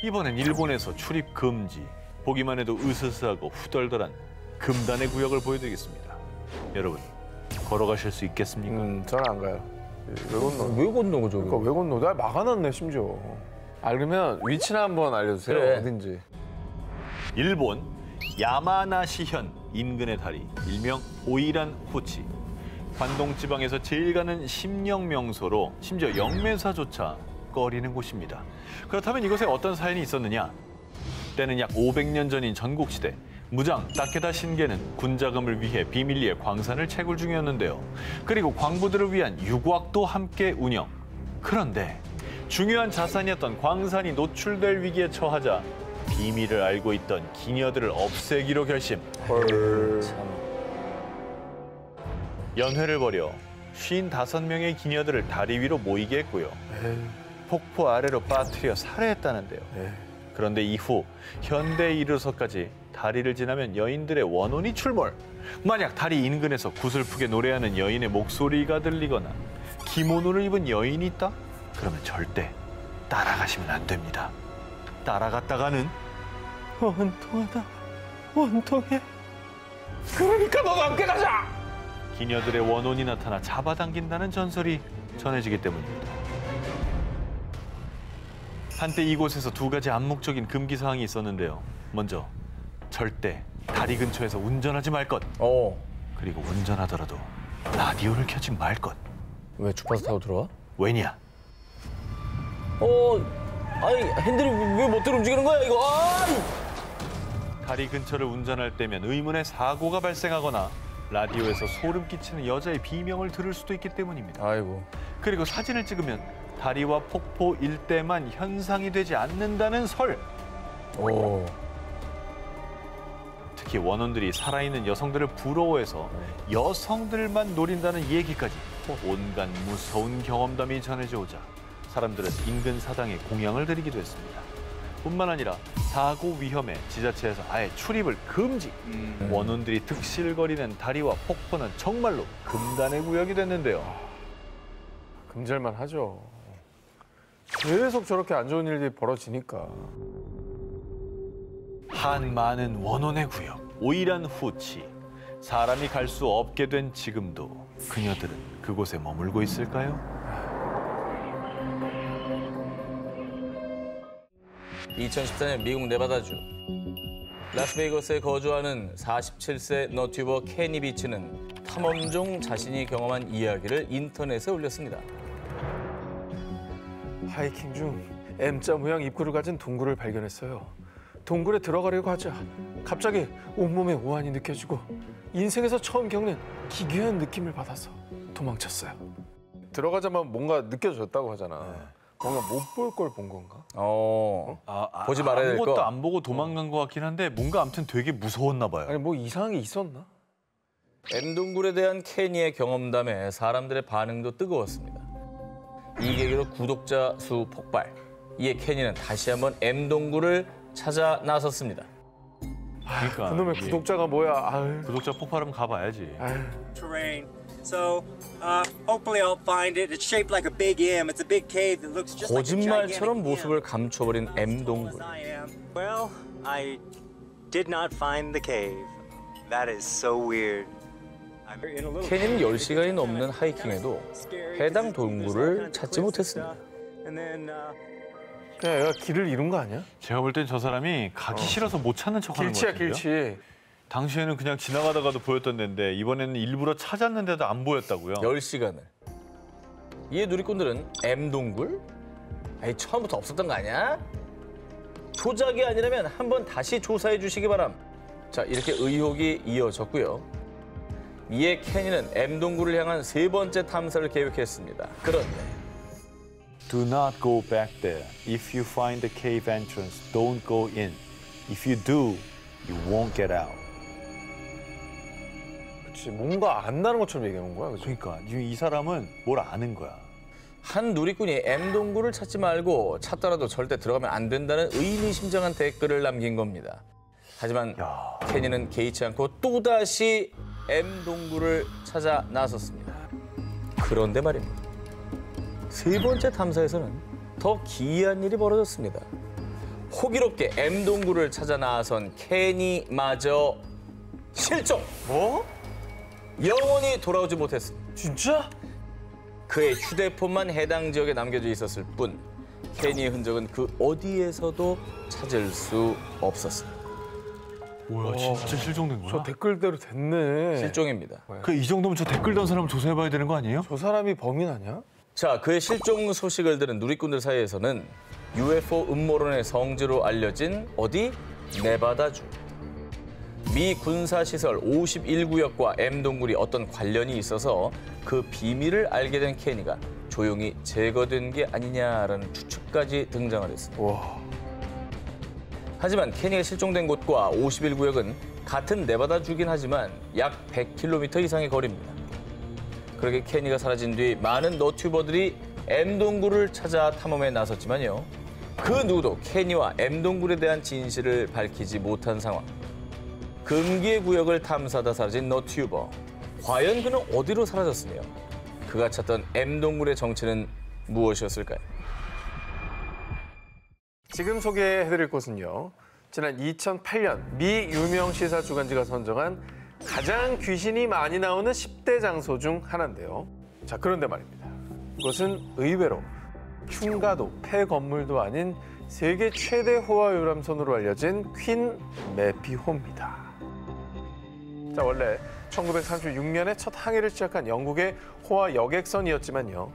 이번엔 일본에서 출입 금지, 보기만 해도 으스스하고 후덜덜한 금단의 구역을 보여드리겠습니다. 여러분, 걸어가실 수 있겠습니까? 저는 안 가요. 왜 건너? 왜 건너 거죠? 그러니까 왜 건너? 나 막아놨네 심지어. 알려면 위치나 한번 알려주세요. 그래. 어딘지. 일본 야마나시현 인근의 다리, 일명 오이란 후치. 관동 지방에서 제일 가는 심령 명소로 심지어 영매사조차 꺼리는 곳입니다. 그렇다면 이곳에 어떤 사연이 있었느냐? 때는 약 500년 전인 전국시대. 무장 다케다 신게는 군자금을 위해 비밀리에 광산을 채굴 중이었는데요. 그리고 광부들을 위한 유곽도 함께 운영. 그런데 중요한 자산이었던 광산이 노출될 위기에 처하자 비밀을 알고 있던 기녀들을 없애기로 결심. 연회를 벌여 55명의 기녀들을 다리 위로 모이게 했고요. 폭포 아래로 빠뜨려 살해했다는데요. 그런데 이후 현대에 이르러서까지 다리를 지나면 여인들의 원혼이 출몰. 만약 다리 인근에서 구슬프게 노래하는 여인의 목소리가 들리거나 기모노를 입은 여인이 있다? 그러면 절대 따라가시면 안 됩니다. 따라갔다가는 원통하다, 원통해. 그러니까 너도 함께 가자. 기녀들의 원혼이 나타나 잡아당긴다는 전설이 전해지기 때문입니다. 한때 이곳에서 두 가지 암묵적인 금기 사항이 있었는데요. 먼저 절대 다리 근처에서 운전하지 말 것. 그리고 운전하더라도 라디오를 켜지 말 것. 왜 주파수 타고 들어와? 왜냐? 아니 핸들이 왜 멋대로 움직이는 거야 이거? 다리 근처를 운전할 때면 의문의 사고가 발생하거나 라디오에서 소름 끼치는 여자의 비명을 들을 수도 있기 때문입니다. 아이고. 그리고 사진을 찍으면 다리와 폭포 일대만 현상이 되지 않는다는 설. 특히 원혼들이 살아있는 여성들을 부러워해서 여성들만 노린다는 얘기까지 온갖 무서운 경험담이 전해져 오자 사람들은 인근 사당에 공양을 드리기도 했습니다. 뿐만 아니라 사고 위험에 지자체에서 아예 출입을 금지. 원혼들이 득실거리는 다리와 폭포는 정말로 금단의 구역이 됐는데요. 금절만 하죠. 계속 저렇게 안 좋은 일들이 벌어지니까. 한 많은 원혼의 구역, 오이란 후치. 사람이 갈 수 없게 된 지금도 그녀들은 그곳에 머물고 있을까요? 2014년 미국 네바다주 라스베이거스에 거주하는 47세 너튜버 케니 비치는 탐험 중 자신이 경험한 이야기를 인터넷에 올렸습니다. 하이킹 중 M자 모양 입구를 가진 동굴을 발견했어요. 동굴에 들어가려고 하자 갑자기 온몸에 오한이 느껴지고 인생에서 처음 겪는 기괴한 느낌을 받아서 도망쳤어요. 들어가자마자 뭔가 느껴졌다고 하잖아. 뭔가 못 볼 걸 본 건가? 보지 말아야 될 거. 아무것도 안 보고 도망간 것 같긴 한데 뭔가 아무튼 되게 무서웠나 봐요. 아니 뭐 이상한 게 있었나? M동굴에 대한 케니의 경험담에 사람들의 반응도 뜨거웠습니다. 이 계기로 구독자 수 폭발. 이에 케니는 다시 한번 M동굴을 찾아 나섰습니다. 그러니까 그놈의 이게 구독자가 뭐야? 아유. 구독자 폭발하면 가봐야지. terrain. So, hopefully I'll find it. It's shaped like a big M. It's a big cave that looks just like a 거짓말처럼 gigantic 모습을 M. 감춰버린 M동굴. Well, I did not find the cave. That is so weird. 케니는 10시간이 넘는 하이킹에도 해당 동굴을 찾지 못했습니다. 그냥 얘가 길을 잃은 거 아니야? 제가 볼 땐 저 사람이 가기 싫어서 못 찾는 척하는 것 길치야 같은데요. 길치. 당시에는 그냥 지나가다가도 보였던 데인데 이번에는 일부러 찾았는데도 안 보였다고요. 10시간을. 이에 누리꾼들은 M동굴? 아니 처음부터 없었던 거 아니야? 조작이 아니라면 한번 다시 조사해 주시기 바람. 자, 이렇게 의혹이 이어졌고요. 이에 케니는 M동굴을 향한 세 번째 탐사를 계획했습니다. 그런데 Do not go back there. If you find the cave entrance, don't go in. If you do, you won't get out. 그렇지 뭔가 안다는 것처럼 얘기하는 거야. 그치? 그러니까 이 사람은 뭘 아는 거야. 한 누리꾼이 M동굴을 찾지 말고 찾더라도 절대 들어가면 안 된다는 의미심장한 댓글을 남긴 겁니다. 하지만 케니는 개의치 않고 또다시 M동굴을 찾아 나섰습니다. 그런데 말입니다. 세 번째 탐사에서는 더 기이한 일이 벌어졌습니다. 호기롭게 M 동굴을 찾아 나선 케니마저 실종. 뭐? 영원히 돌아오지 못했습니다. 진짜? 그의 휴대폰만 해당 지역에 남겨져 있었을 뿐 케니의 흔적은 그 어디에서도 찾을 수 없었습니다. 뭐야, 진짜 실종된 저 댓글대로 됐네. 실종입니다. 이 정도면 저 댓글 단 사람 조사해봐야 되는 거 아니에요? 저 사람이 범인 아니야? 자, 그의 실종 소식을 들은 누리꾼들 사이에서는 UFO 음모론의 성지로 알려진 어디? 네바다주. 미 군사시설 51구역과 M 동굴이 어떤 관련이 있어서 그 비밀을 알게 된 케니가 조용히 제거된 게 아니냐라는 추측까지 등장을 했습니다. 와. 하지만 케니가 실종된 곳과 51구역은 같은 네바다주긴 하지만 약 100km 이상의 거리입니다. 그렇게 케니가 사라진 뒤 많은 너튜버들이 M 동굴을 찾아 탐험에 나섰지만요. 그 누구도 케니와 M 동굴에 대한 진실을 밝히지 못한 상황. 금기의 구역을 탐사하다 사라진 너튜버. 과연 그는 어디로 사라졌으며 그가 찾던 M 동굴의 정체는 무엇이었을까요? 지금 소개해드릴 곳은요. 지난 2008년 미 유명 시사 주간지가 선정한 가장 귀신이 많이 나오는 10대 장소 중 하나인데요. 자, 그런데 말입니다. 이것은 의외로 흉가도 폐건물도 아닌 세계 최대 호화 유람선으로 알려진 퀸 매피호입니다. 자, 원래 1936년에 첫 항해를 시작한 영국의 호화 여객선이었지만요.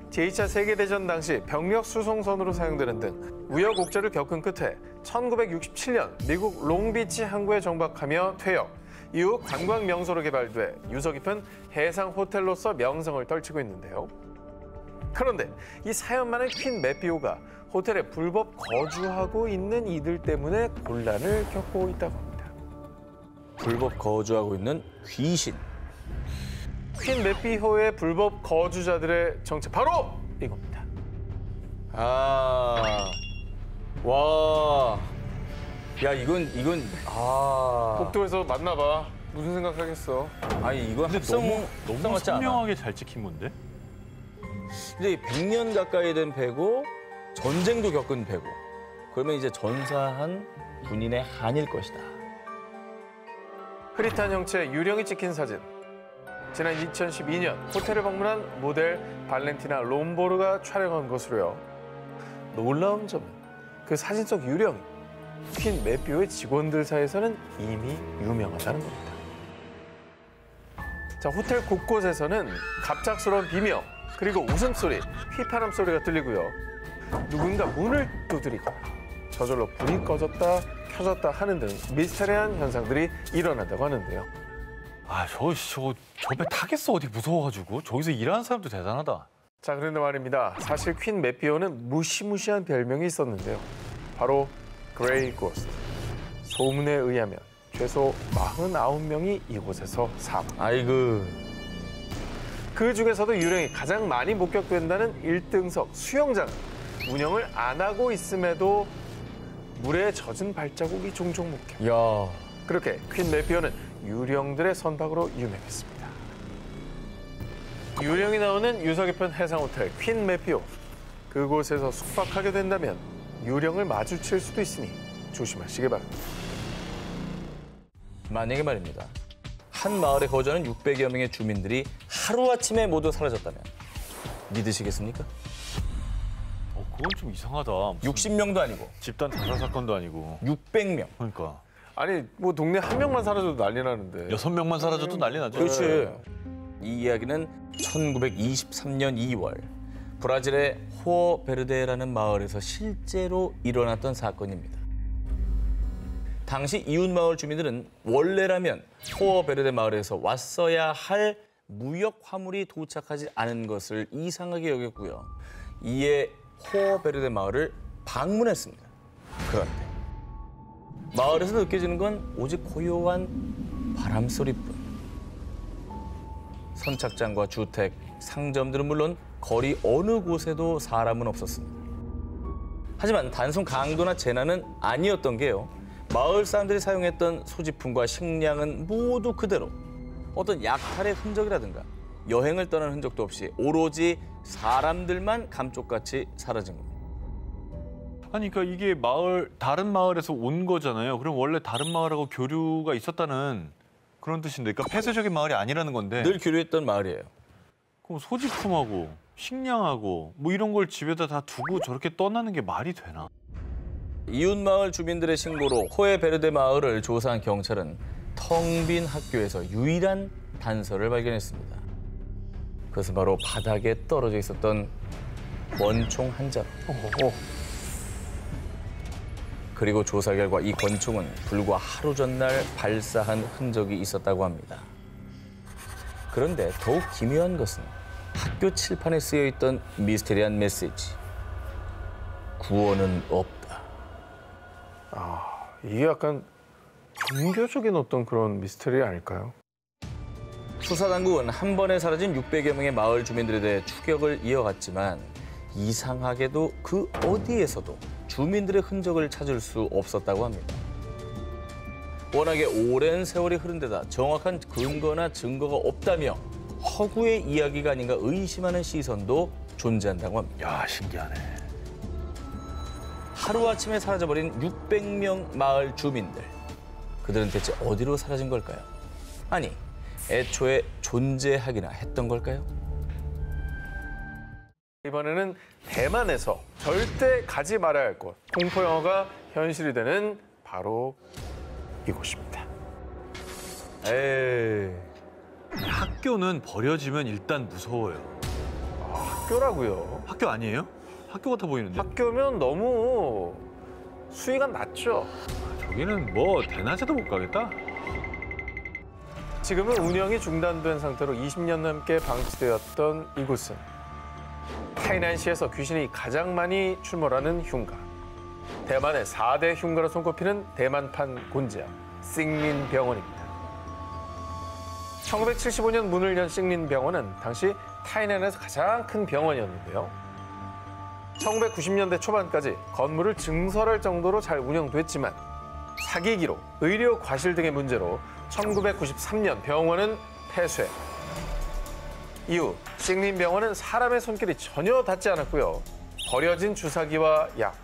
제2차 세계대전 당시 병력 수송선으로 사용되는 등 우여곡절을 겪은 끝에 1967년 미국 롱비치 항구에 정박하며 퇴역, 이후 관광 명소로 개발돼 유서 깊은 해상 호텔로서 명성을 떨치고 있는데요. 그런데 이 사연 많은 퀸 매피호가 호텔에 불법 거주하고 있는 이들 때문에 곤란을 겪고 있다고 합니다. 불법 거주하고 있는 귀신. 퀸 매피호의 불법 거주자들의 정체 바로 이겁니다. 와. 야, 이건 복도에서 만나봐. 무슨 생각하겠어? 아니, 이건 합성 너무 같지 않아? 선명하게 잘 찍힌 건데? 근데 100년 가까이 된 배고 전쟁도 겪은 배고 그러면 이제 전사한 군인의 한일 것이다. 흐릿한 형체의 유령이 찍힌 사진. 지난 2012년 호텔을 방문한 모델 발렌티나 롬보르가 촬영한 것으로요. 놀라운 점은 그 사진 속 유령이 퀸 매피호의 직원들 사이에서는 이미 유명하다는 겁니다. 자, 호텔 곳곳에서는 갑작스러운 비명, 그리고 웃음소리, 휘파람 소리가 들리고요. 누군가 문을 두드리거나 저절로 불이 꺼졌다 켜졌다 하는 등 미스터리한 현상들이 일어난다고 하는데요. 저 배 타겠어, 어디 무서워가지고. 저기서 일하는 사람도 대단하다. 자, 그런데 말입니다. 사실 퀸 매피호는 무시무시한 별명이 있었는데요. 바로 그레이 고스트. 소문에 의하면 최소 49명이 이곳에서 사망. 아이고. 그 중에서도 유령이 가장 많이 목격된다는 1등석 수영장은 운영을 안 하고 있음에도 물에 젖은 발자국이 종종 목격. 야. 그렇게 퀸 매피호는 유령들의 선박으로 유명했습니다. 유령이 나오는 유서 깊은 해상 호텔 퀸 매피호. 그곳에서 숙박하게 된다면 유령을 마주칠 수도 있으니 조심하시기 바랍니다. 만약에 말입니다. 한 마을에 거주하는 600여 명의 주민들이 하루아침에 모두 사라졌다면 믿으시겠습니까? 그건 좀 이상하다. 60명도 아니고 집단 자살 사건도 아니고. 600명. 그러니까. 아니, 뭐 동네 한 명만 사라져도 난리 나는데. 6명만 사라져도 난리 나죠. 그렇지. 이 이야기는 1923년 2월 브라질의 호어베르데라는 마을에서 실제로 일어났던 사건입니다. 당시 이웃마을 주민들은 원래라면 호어베르데 마을에서 왔어야 할 무역 화물이 도착하지 않은 것을 이상하게 여겼고요. 이에 호어베르데 마을을 방문했습니다. 그런데 마을에서 느껴지는 건 오직 고요한 바람소리뿐. 선착장과 주택, 상점들은 물론 거리 어느 곳에도 사람은 없었습니다. 하지만 단순 강도나 재난은 아니었던 게요. 마을 사람들이 사용했던 소지품과 식량은 모두 그대로 어떤 약탈의 흔적이라든가 여행을 떠난 흔적도 없이 오로지 사람들만 감쪽같이 사라진 겁니다. 아니 그러니까 이게 다른 마을에서 온 거잖아요. 그럼 원래 다른 마을하고 교류가 있었다는 그런 뜻인데, 그러니까 폐쇄적인 마을이 아니라는 건데. 늘 교류했던 마을이에요. 그럼 소지품하고 식량하고 뭐 이런 걸 집에다 다 두고 저렇게 떠나는 게 말이 되나? 이웃 마을 주민들의 신고로 호에베르데 마을을 조사한 경찰은 텅 빈 학교에서 유일한 단서를 발견했습니다. 그것은 바로 바닥에 떨어져 있었던 권총 한 자루. 그리고 조사 결과 이 권총은 불과 하루 전날 발사한 흔적이 있었다고 합니다. 그런데 더욱 기묘한 것은 학교 칠판에 쓰여 있던 미스테리한 메시지. 구원은 없다. 이게 약간 종교적인 어떤 그런 미스터리 아닐까요? 수사당국은 한 번에 사라진 600여 명의 마을 주민들에 대해 추격을 이어갔지만 이상하게도 그 어디에서도 주민들의 흔적을 찾을 수 없었다고 합니다. 워낙에 오랜 세월이 흐른 데다 정확한 근거나 증거가 없다며 허구의 이야기가 아닌가 의심하는 시선도 존재한다고 합니다. 야, 신기하네. 하루아침에 사라져버린 600명 마을 주민들. 그들은 대체 어디로 사라진 걸까요? 아니, 애초에 존재하기나 했던 걸까요? 이번에는 대만에서 절대 가지 말아야 할 곳, 공포 영화가 현실이 되는 바로 이곳입니다. 에이. 학교는 버려지면 일단 무서워요. 학교라고요. 학교 아니에요? 학교 같아 보이는데. 학교면 너무 수위가 낮죠. 저기는 뭐 대낮에도 못 가겠다. 지금은 운영이 중단된 상태로 20년 넘게 방치되었던 이곳은 타이난시에서 귀신이 가장 많이 출몰하는 흉가. 대만의 4대 흉가로 손꼽히는 대만판 곤지암, 싱린 병원입니다. 1975년 문을 연 싱린 병원은 당시 타이난에서 가장 큰 병원이었는데요. 1990년대 초반까지 건물을 증설할 정도로 잘 운영됐지만 사기기로, 의료 과실 등의 문제로 1993년 병원은 폐쇄. 이후 싱린 병원은 사람의 손길이 전혀 닿지 않았고요. 버려진 주사기와 약,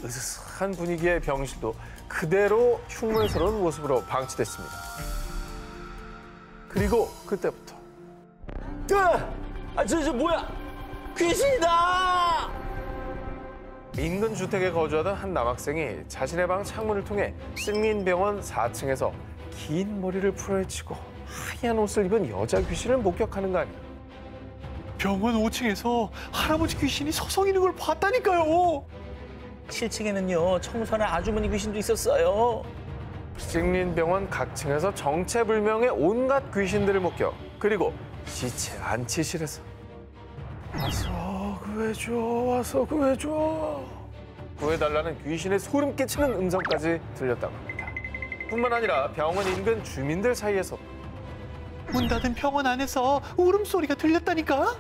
으스스한 분위기의 병실도 그대로 흉물스러운 모습으로 방치됐습니다. 그리고 그때부터 저 뭐야? 귀신이다! 인근 주택에 거주하던 한 남학생이 자신의 방 창문을 통해 싱린병원 4층에서 긴 머리를 풀어헤치고 하얀 옷을 입은 여자 귀신을 목격하는 거 아니야. 병원 5층에서 할아버지 귀신이 서성이는 걸 봤다니까요. 7층에는요, 청소하는 아주머니 귀신도 있었어요. 싱린병원 각 층에서 정체불명의 온갖 귀신들을 목격. 그리고 시체 안치실에서 와서 구해줘, 와서 구해줘. 구해달라는 귀신의 소름 끼치는 음성까지 들렸다고 합니다. 뿐만 아니라 병원 인근 주민들 사이에서 문 닫은 병원 안에서 울음소리가 들렸다니까.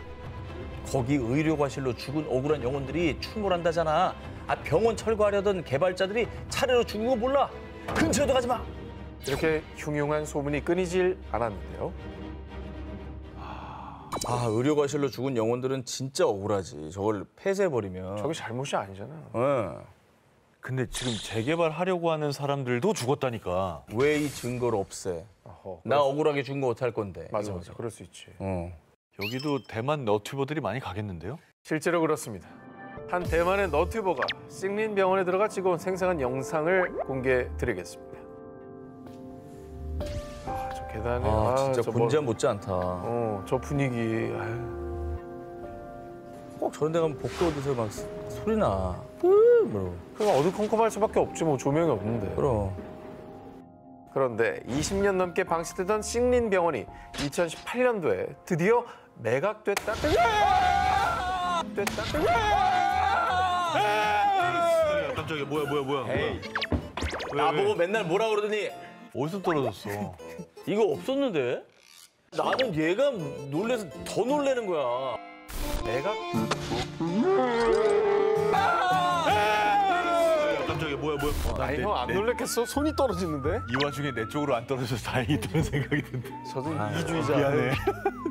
거기 의료과실로 죽은 억울한 영혼들이 출몰한다잖아. 병원 철거하려던 개발자들이 차례로 죽은 거 몰라? 근처에도 가지 마. 이렇게 흉흉한 소문이 끊이질 않았는데요. 의료과실로 죽은 영혼들은 진짜 억울하지. 저걸 폐쇄해버리면. 저게 잘못이 아니잖아. 근데 지금 재개발하려고 하는 사람들도 죽었다니까. 왜 이 증거를 없애? 어허, 나 억울하게 죽은 거 어떡할 건데. 맞아, 이런 맞아. 거죠. 그럴 수 있지. 여기도 대만 너튜버들이 많이 가겠는데요? 실제로 그렇습니다. 한 대만의 너튜버가 싱린 병원에 들어가 찍어온 생생한 영상을 공개드리겠습니다. 저 계단에 진짜 저 곤지암 못지않다. 저 분위기. 아유. 꼭 저런 데 가면 복도 어디서 막 소리 나. 뭐. 그냥 어두컴컴할 수밖에 없지 뭐 조명이 없는데. 그럼. 그런데 20년 넘게 방치되던 싱린 병원이 2018년도에 드디어 매각됐다. 깜짝이야, 뭐야. 에이. 나보고 맨날 뭐라 그러더니 어디서 떨어졌어? 이거 없었는데? 나는 얘가 놀래서 더 놀래는 거야. 매각? 깜짝이야, 뭐야. 아니 형 안 놀랬겠어? 손이 떨어지는데? 이 와중에 내 쪽으로 안 떨어져서 다행이다는 생각이 든다. 저도 이기주의자. 미안해.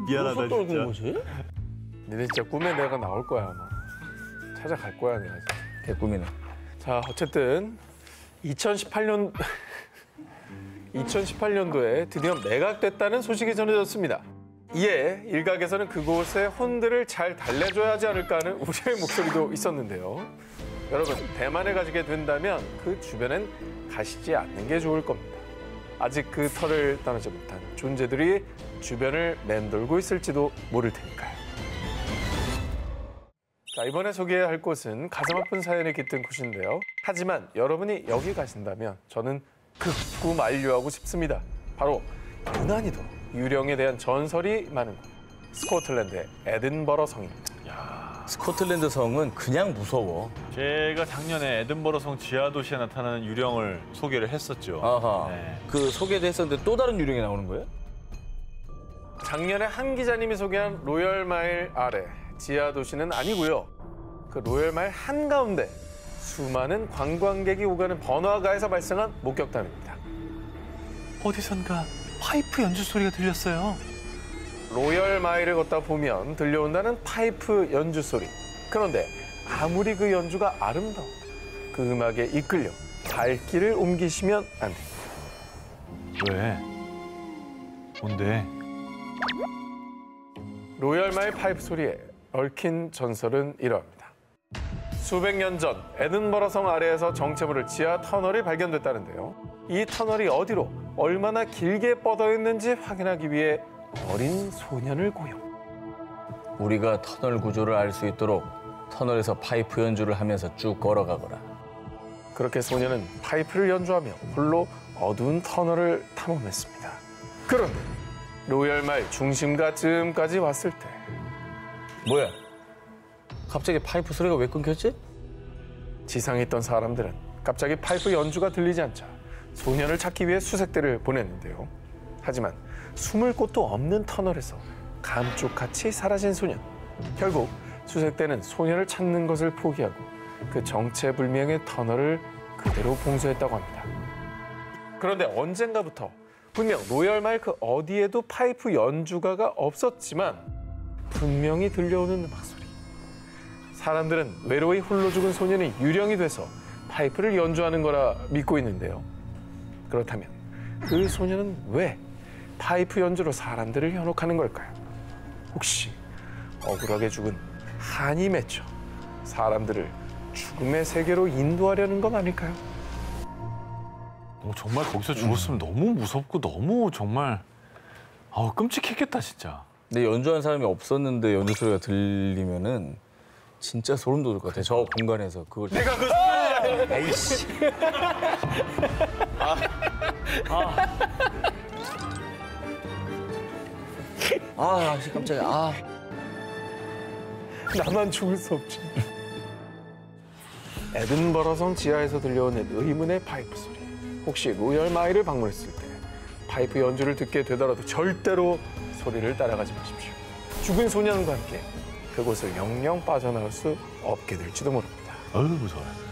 미안하다, 무슨 떨군 진짜. 거지? 니네 진짜 꿈에 내가 나올 거야 아마. 찾아갈 거야 내가. 개꿈이네. 자, 어쨌든 2018년도에 드디어 매각됐다는 소식이 전해졌습니다. 이에 일각에서는 그곳에 혼들을 잘 달래줘야 하지 않을까 하는 우려의 목소리도 있었는데요. 여러분, 대만에 가시게 된다면 그 주변엔 가시지 않는 게 좋을 겁니다. 아직 그 털을 떠나지 못한 존재들이 주변을 맴돌고 있을지도 모를 테니까요. 자, 이번에 소개할 곳은 가슴 아픈 사연이 깃든 곳인데요. 하지만 여러분이 여기 가신다면 저는 극구 만류하고 싶습니다. 바로 유난히도 유령에 대한 전설이 많은 곳, 스코틀랜드의 에든버러 성입니다. 스코틀랜드 성은 그냥 무서워. 제가 작년에 에든버러 성 지하도시에 나타나는 유령을 소개를 했었죠. 아하. 네. 그 소개도 했었는데 또 다른 유령이 나오는 거예요? 작년에 한 기자님이 소개한 로열마일 아래 지하 도시는 아니고요. 그 로열마일 한가운데 수많은 관광객이 오가는 번화가에서 발생한 목격담입니다. 어디선가 파이프 연주 소리가 들렸어요. 로열마일을 걷다 보면 들려온다는 파이프 연주 소리. 그런데 아무리 그 연주가 아름다워도 그 음악에 이끌려 발길을 옮기시면 안 됩니다. 왜? 뭔데? 로열마일 파이프 소리에 얽힌 전설은 이러합니다. 수백 년 전 에든버러 성 아래에서 정체모를 지하 터널이 발견됐다는데요. 이 터널이 어디로 얼마나 길게 뻗어 있는지 확인하기 위해 어린 소년을 고용. 우리가 터널 구조를 알 수 있도록 터널에서 파이프 연주를 하면서 쭉 걸어가거라. 그렇게 소년은 파이프를 연주하며 홀로 어두운 터널을 탐험했습니다. 그런데 로열마일 중심가쯤까지 왔을 때 뭐야? 갑자기 파이프 소리가 왜 끊겼지? 지상에 있던 사람들은 갑자기 파이프 연주가 들리지 않자 소년을 찾기 위해 수색대를 보냈는데요. 하지만 숨을 곳도 없는 터널에서 감쪽같이 사라진 소년. 결국 수색대는 소년을 찾는 것을 포기하고 그 정체불명의 터널을 그대로 봉쇄했다고 합니다. 그런데 언젠가부터 분명 로열마일 그 어디에도 파이프 연주가가 없었지만 분명히 들려오는 음악 소리. 사람들은 외로이 홀로 죽은 소년이 유령이 돼서 파이프를 연주하는 거라 믿고 있는데요. 그렇다면 그 소년은 왜 파이프 연주로 사람들을 현혹하는 걸까요? 혹시 억울하게 죽은 한이 맺혀 사람들을 죽음의 세계로 인도하려는 건 아닐까요? 정말 거기서 죽었으면 너무 무섭고 너무 정말 끔찍했겠다 진짜. 근데 연주한 사람이 없었는데 연주 소리가 들리면은 진짜 소름 돋을 것 같아. 저 공간에서 그걸. 내가 그 에이씨. 깜짝이야. 나만 죽을 수 없지. 에든버러 성 지하에서 들려오는 의문의 파이프 소리. 혹시 로열마일을 방문했을 때 파이프 연주를 듣게 되더라도 절대로 소리를 따라가지 마십시오. 죽은 소년과 함께 그곳을 영영 빠져나올 수 없게 될지도 모릅니다. 무서워요.